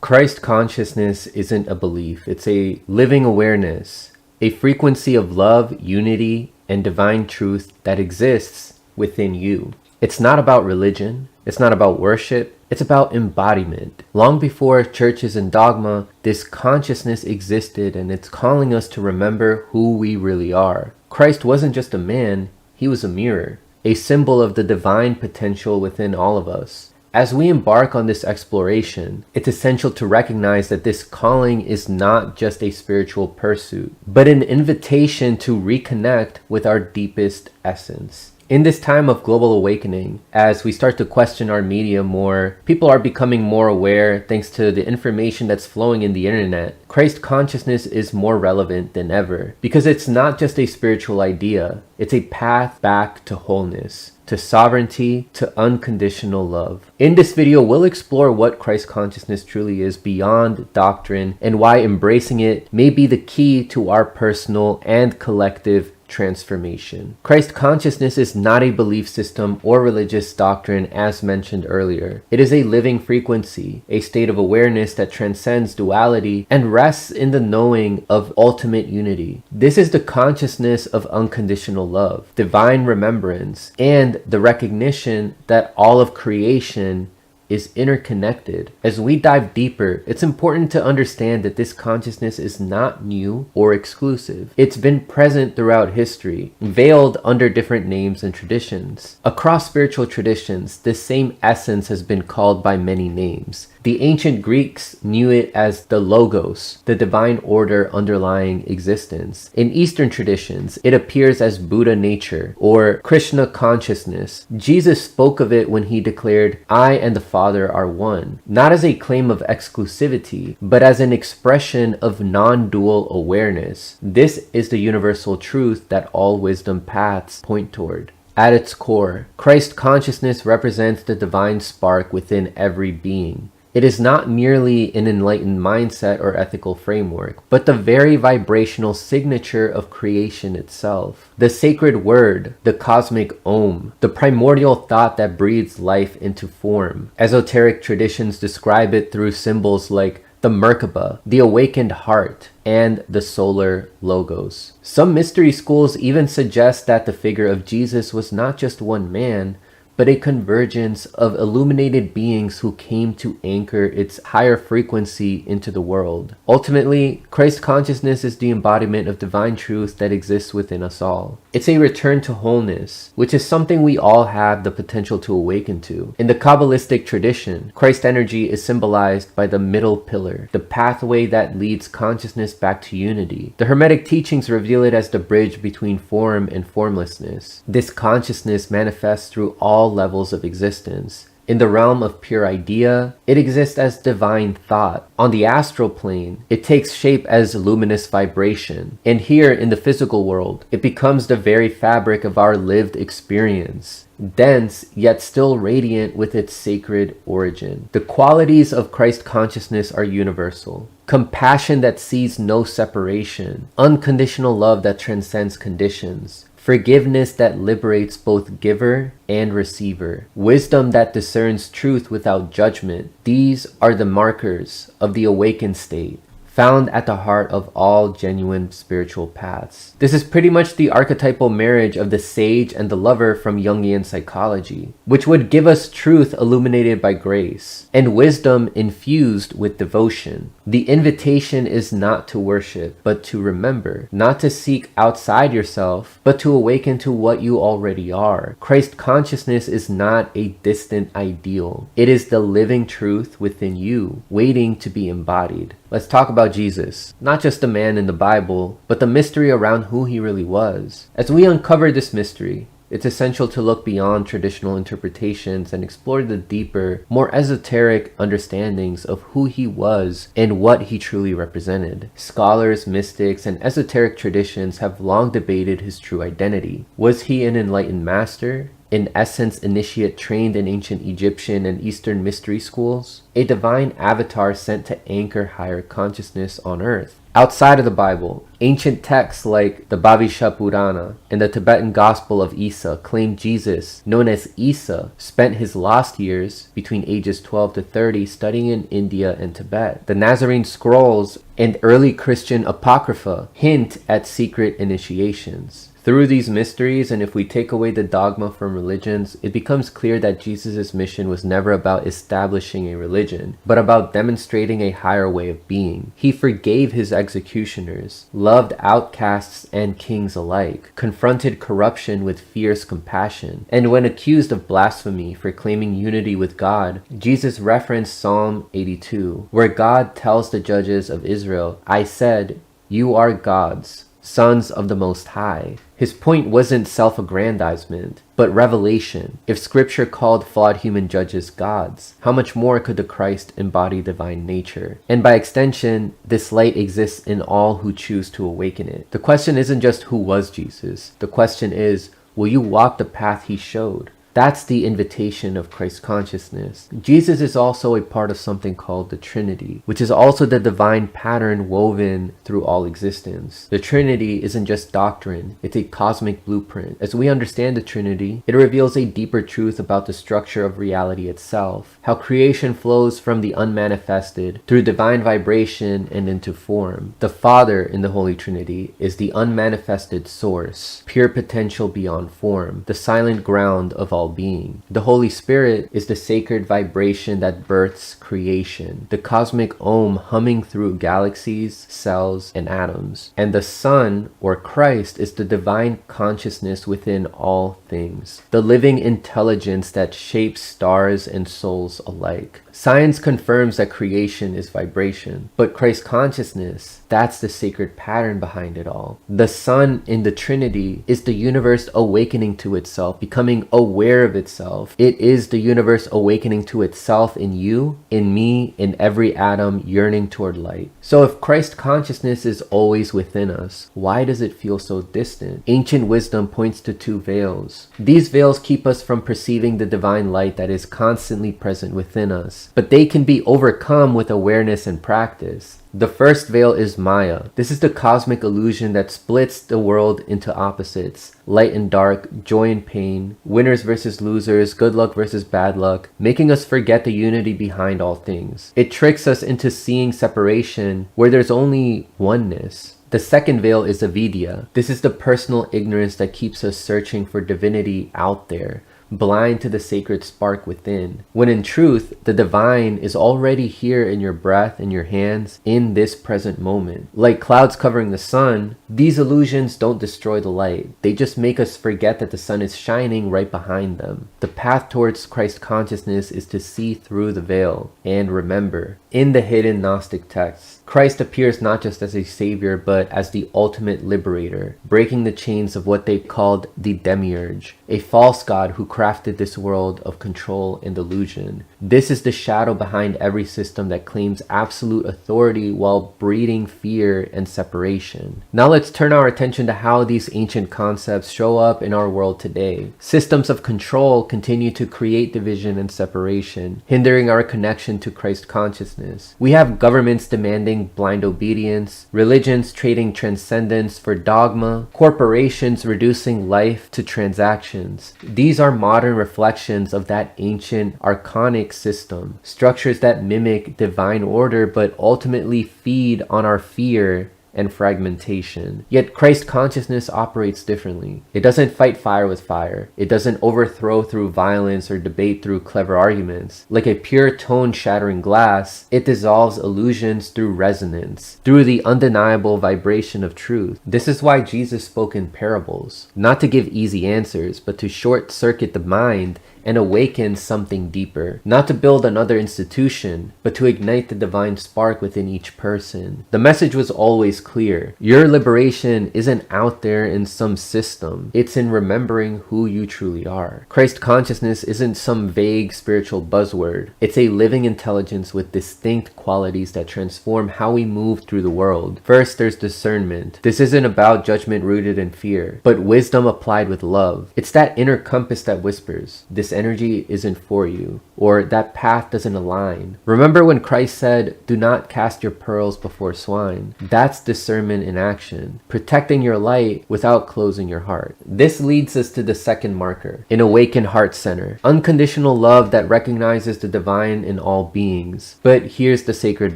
Christ consciousness isn't a belief, it's a living awareness, a frequency of love, unity, and divine truth that exists within you. It's not about religion, it's not about worship, it's about embodiment. Long before churches and dogma, this consciousness existed, and it's calling us to remember who we really are. Christ wasn't just a man, he was a mirror, a symbol of the divine potential within all of us. As we embark on this exploration, it's essential to recognize that this calling is not just a spiritual pursuit, but an invitation to reconnect with our deepest essence. In this time of global awakening, as we start to question our media more, people are becoming more aware thanks to the information that's flowing in the internet. Christ consciousness is more relevant than ever because it's not just a spiritual idea, it's a path back to wholeness, to sovereignty, to unconditional love. In this video, we'll explore what Christ consciousness truly is beyond doctrine and why embracing it may be the key to our personal and collective transformation. Christ consciousness is not a belief system or religious doctrine as mentioned earlier. It is a living frequency, a state of awareness that transcends duality and rests in the knowing of ultimate unity. This is the consciousness of unconditional love, divine remembrance, and the recognition that all of creation is interconnected. As we dive deeper, it's important to understand that this consciousness is not new or exclusive. It's been present throughout history, veiled under different names and traditions. Across spiritual traditions, this same essence has been called by many names. The ancient Greeks knew it as the Logos, the divine order underlying existence. In Eastern traditions, it appears as Buddha nature or Krishna consciousness. Jesus spoke of it when he declared, "I and the Father are one," not as a claim of exclusivity, but as an expression of non-dual awareness. This is the universal truth that all wisdom paths point toward. At its core, Christ consciousness represents the divine spark within every being. It is not merely an enlightened mindset or ethical framework, but the very vibrational signature of creation itself. The sacred word, the cosmic Om, the primordial thought that breathes life into form. Esoteric traditions describe it through symbols like the Merkaba, the awakened heart, and the solar logos. Some mystery schools even suggest that the figure of Jesus was not just one man, but a convergence of illuminated beings who came to anchor its higher frequency into the world. Ultimately, Christ consciousness is the embodiment of divine truth that exists within us all. It's a return to wholeness, which is something we all have the potential to awaken to. In the Kabbalistic tradition, Christ energy is symbolized by the middle pillar, the pathway that leads consciousness back to unity. The Hermetic teachings reveal it as the bridge between form and formlessness. This consciousness manifests through all levels of existence. In the realm of pure idea, it exists as divine thought. On the astral plane, it takes shape as luminous vibration. And here in the physical world, it becomes the very fabric of our lived experience. Dense, yet still radiant with its sacred origin. The qualities of Christ consciousness are universal. Compassion that sees no separation. Unconditional love that transcends conditions. Forgiveness that liberates both giver and receiver. Wisdom that discerns truth without judgment. These are the markers of the awakened state, found at the heart of all genuine spiritual paths. This is pretty much the archetypal marriage of the sage and the lover from Jungian psychology, which would give us truth illuminated by grace, and wisdom infused with devotion. The invitation is not to worship, but to remember, not to seek outside yourself, but to awaken to what you already are. Christ consciousness is not a distant ideal. It is the living truth within you, waiting to be embodied. Let's talk about Jesus, not just the man in the Bible, but the mystery around who he really was. As we uncover this mystery, it's essential to look beyond traditional interpretations and explore the deeper, more esoteric understandings of who he was and what he truly represented. Scholars, mystics, and esoteric traditions have long debated his true identity. Was he an enlightened master? In essence, initiate trained in ancient Egyptian and Eastern mystery schools? A divine avatar sent to anchor higher consciousness on earth? Outside of the Bible, ancient texts like the Bhavishya Purana and the Tibetan Gospel of Isa claim Jesus, known as Isa, spent his last years between ages 12 to 30 studying in India and Tibet. The Nazarene scrolls and early Christian apocrypha hint at secret initiations. Through these mysteries, and if we take away the dogma from religions, it becomes clear that Jesus' mission was never about establishing a religion, but about demonstrating a higher way of being. He forgave his executioners, loved outcasts and kings alike, confronted corruption with fierce compassion, and when accused of blasphemy for claiming unity with God, Jesus referenced Psalm 82, where God tells the judges of Israel, "I said, you are gods, sons of the Most High." His point wasn't self-aggrandizement, but revelation. If scripture called flawed human judges gods, how much more could the Christ embody divine nature? And by extension, this light exists in all who choose to awaken it. The question isn't just who was Jesus. The question is, will you walk the path he showed? That's the invitation of Christ consciousness. Jesus is also a part of something called the Trinity, which is also the divine pattern woven through all existence. The Trinity isn't just doctrine, it's a cosmic blueprint. As we understand the Trinity, it reveals a deeper truth about the structure of reality itself, how creation flows from the unmanifested through divine vibration and into form. The Father in the Holy Trinity is the unmanifested source, pure potential beyond form, the silent ground of all being. The Holy Spirit is the sacred vibration that births creation, the cosmic Om humming through galaxies, cells, and atoms. And the Son, or Christ, is the divine consciousness within all things, the living intelligence that shapes stars and souls alike. Science confirms that creation is vibration, but Christ consciousness, that's the sacred pattern behind it all. The Son in the Trinity is the universe awakening to itself, becoming aware of itself. It is the universe awakening to itself in you, in me, in every atom yearning toward light. So if Christ consciousness is always within us, why does it feel so distant? Ancient wisdom points to two veils. These veils keep us from perceiving the divine light that is constantly present within us, but they can be overcome with awareness and practice. The first veil is Maya. This is the cosmic illusion that splits the world into opposites, light and dark, joy and pain, winners versus losers, good luck versus bad luck, making us forget the unity behind all things. It tricks us into seeing separation where there's only oneness. The second veil is Avidya. This is the personal ignorance that keeps us searching for divinity out there, blind to the sacred spark within, when in truth, the divine is already here in your breath, in your hands, in this present moment. Like clouds covering the sun, these illusions don't destroy the light. They just make us forget that the sun is shining right behind them. The path towards Christ consciousness is to see through the veil. And remember, in the hidden Gnostic texts, Christ appears not just as a savior, but as the ultimate liberator, breaking the chains of what they called the demiurge, a false god who crafted this world of control and illusion. This is the shadow behind every system that claims absolute authority while breeding fear and separation. Now let's turn our attention to how these ancient concepts show up in our world today. Systems of control continue to create division and separation, hindering our connection to Christ consciousness. We have governments demanding blind obedience, religions trading transcendence for dogma, corporations reducing life to transactions. These are modern reflections of that ancient Archonic system, structures that mimic divine order but ultimately feed on our fear and fragmentation. Yet Christ consciousness operates differently. It doesn't fight fire with fire. It doesn't overthrow through violence or debate through clever arguments. Like a pure tone-shattering glass, it dissolves illusions through resonance, through the undeniable vibration of truth. This is why Jesus spoke in parables, not to give easy answers, but to short-circuit the mind and awaken something deeper. Not to build another institution, but to ignite the divine spark within each person. The message was always clear. Your liberation isn't out there in some system. It's in remembering who you truly are. Christ consciousness isn't some vague spiritual buzzword. It's a living intelligence with distinct qualities that transform how we move through the world. First, there's discernment. This isn't about judgment rooted in fear, but wisdom applied with love. It's that inner compass that whispers, this energy isn't for you, or that path doesn't align. Remember when Christ said, "Do not cast your pearls before swine"? That's discernment in action, protecting your light without closing your heart. This leads us to the second marker, an awakened heart center, unconditional love that recognizes the divine in all beings. But here's the sacred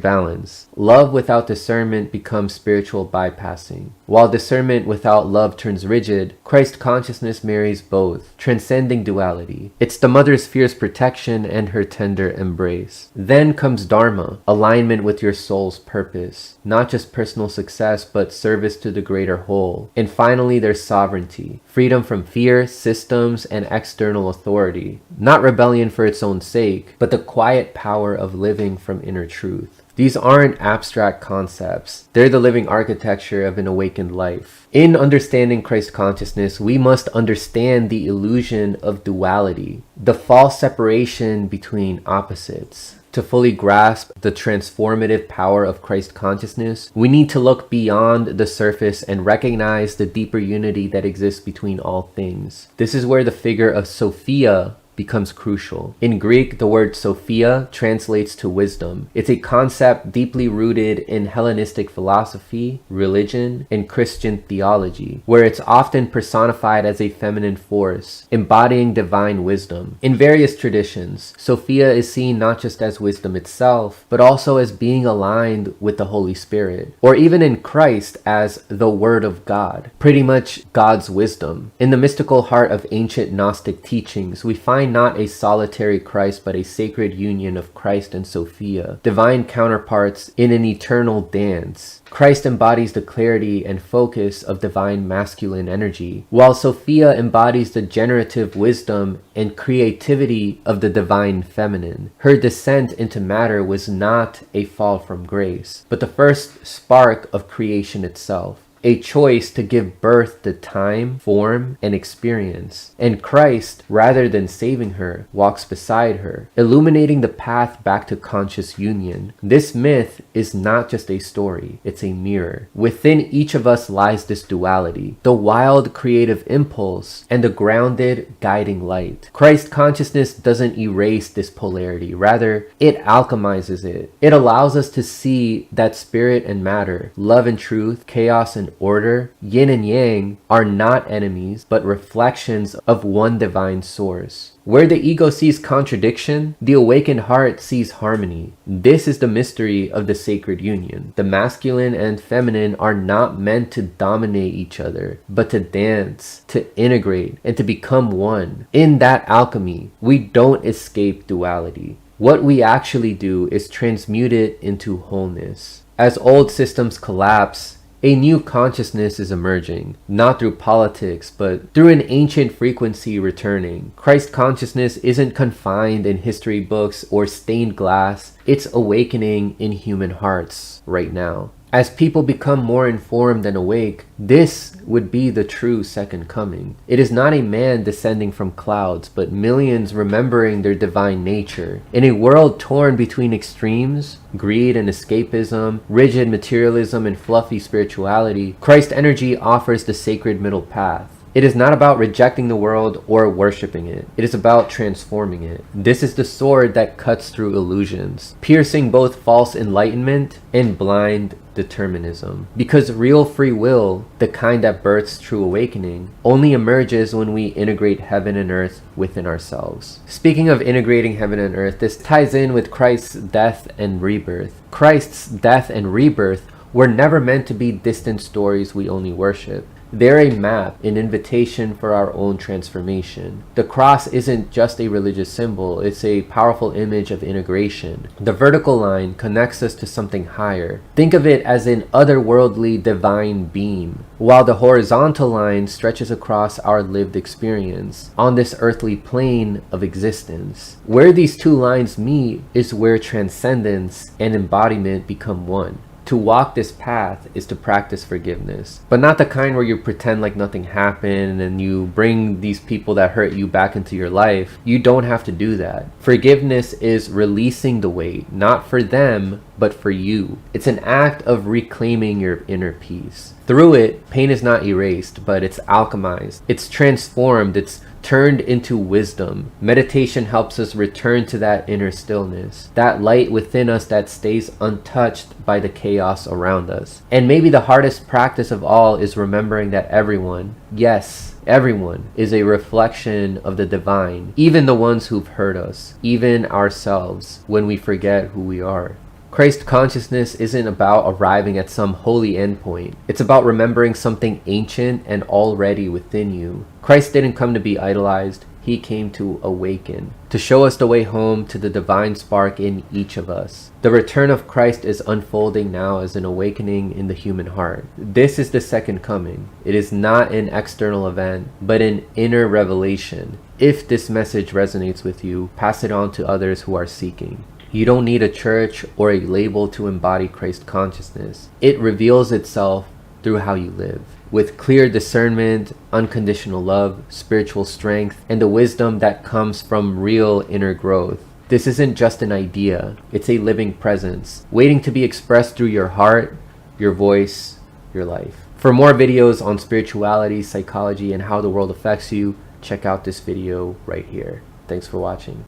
balance. Love without discernment becomes spiritual bypassing. While discernment without love turns rigid, Christ consciousness marries both, transcending duality. It's the mother's fierce protection and her tender embrace. Then comes dharma, alignment with your soul's purpose, not just personal success, but service to the greater whole. And finally, there's sovereignty, freedom from fear, systems, and external authority. Not rebellion for its own sake, but the quiet power of living from inner truth. These aren't abstract concepts. They're the living architecture of an awakened life. In understanding Christ consciousness, we must understand the illusion of duality, the false separation between opposites. To fully grasp the transformative power of Christ consciousness, we need to look beyond the surface and recognize the deeper unity that exists between all things. This is where the figure of Sophia becomes crucial. In Greek, the word Sophia translates to wisdom. It's a concept deeply rooted in Hellenistic philosophy, religion, and Christian theology, where it's often personified as a feminine force, embodying divine wisdom. In various traditions, Sophia is seen not just as wisdom itself, but also as being aligned with the Holy Spirit, or even in Christ as the Word of God, pretty much God's wisdom. In the mystical heart of ancient Gnostic teachings, we find not a solitary Christ, but a sacred union of Christ and Sophia, divine counterparts in an eternal dance. Christ embodies the clarity and focus of divine masculine energy, while Sophia embodies the generative wisdom and creativity of the divine feminine. Her descent into matter was not a fall from grace, but the first spark of creation itself. A choice to give birth to time, form, and experience. And Christ, rather than saving her, walks beside her, illuminating the path back to conscious union. This myth is not just a story, it's a mirror. Within each of us lies this duality, the wild creative impulse and the grounded guiding light. Christ consciousness doesn't erase this polarity, rather, it alchemizes it. It allows us to see that spirit and matter, love and truth, chaos and order, yin and yang, are not enemies, but reflections of one divine source. Where the ego sees contradiction, the awakened heart sees harmony. This is the mystery of the sacred union. The masculine and feminine are not meant to dominate each other, but to dance, to integrate, and to become one. In that alchemy, we don't escape duality. What we actually do is transmute it into wholeness. As old systems collapse, a new consciousness is emerging, not through politics, but through an ancient frequency returning. Christ consciousness isn't confined in history books or stained glass, it's awakening in human hearts right now. As people become more informed and awake, this would be the true second coming. It is not a man descending from clouds, but millions remembering their divine nature. In a world torn between extremes, greed and escapism, rigid materialism and fluffy spirituality, Christ energy offers the sacred middle path. It is not about rejecting the world or worshiping it. It is about transforming it. This is the sword that cuts through illusions, piercing both false enlightenment and blind determinism. Because real free will, the kind that births true awakening, only emerges when we integrate heaven and earth within ourselves. Speaking of integrating heaven and earth, this ties in with Christ's death and rebirth. Christ's death and rebirth were never meant to be distant stories we only worship. They're a map, an invitation for our own transformation. The cross isn't just a religious symbol, it's a powerful image of integration. The vertical line connects us to something higher. Think of it as an otherworldly divine beam, while the horizontal line stretches across our lived experience on this earthly plane of existence. Where these two lines meet is where transcendence and embodiment become one. To walk this path is to practice forgiveness, but not the kind where you pretend like nothing happened and you bring these people that hurt you back into your life. You don't have to do that. Forgiveness is releasing the weight, not for them, but for you. It's an act of reclaiming your inner peace. Through it, pain is not erased, but it's alchemized. It's transformed. It's turned into wisdom. Meditation helps us return to that inner stillness, that light within us that stays untouched by the chaos around us. And maybe the hardest practice of all is remembering that everyone, yes, everyone, is a reflection of the divine, even the ones who've hurt us, even ourselves, when we forget who we are. Christ consciousness isn't about arriving at some holy endpoint. It's about remembering something ancient and already within you. Christ didn't come to be idolized. He came to awaken, to show us the way home to the divine spark in each of us. The return of Christ is unfolding now as an awakening in the human heart. This is the second coming. It is not an external event, but an inner revelation. If this message resonates with you, pass it on to others who are seeking. You don't need a church or a label to embody Christ consciousness. It reveals itself through how you live, with clear discernment, unconditional love, spiritual strength, and the wisdom that comes from real inner growth. This isn't just an idea, it's a living presence, waiting to be expressed through your heart, your voice, your life. For more videos on spirituality, psychology, and how the world affects you, check out this video right here. Thanks for watching.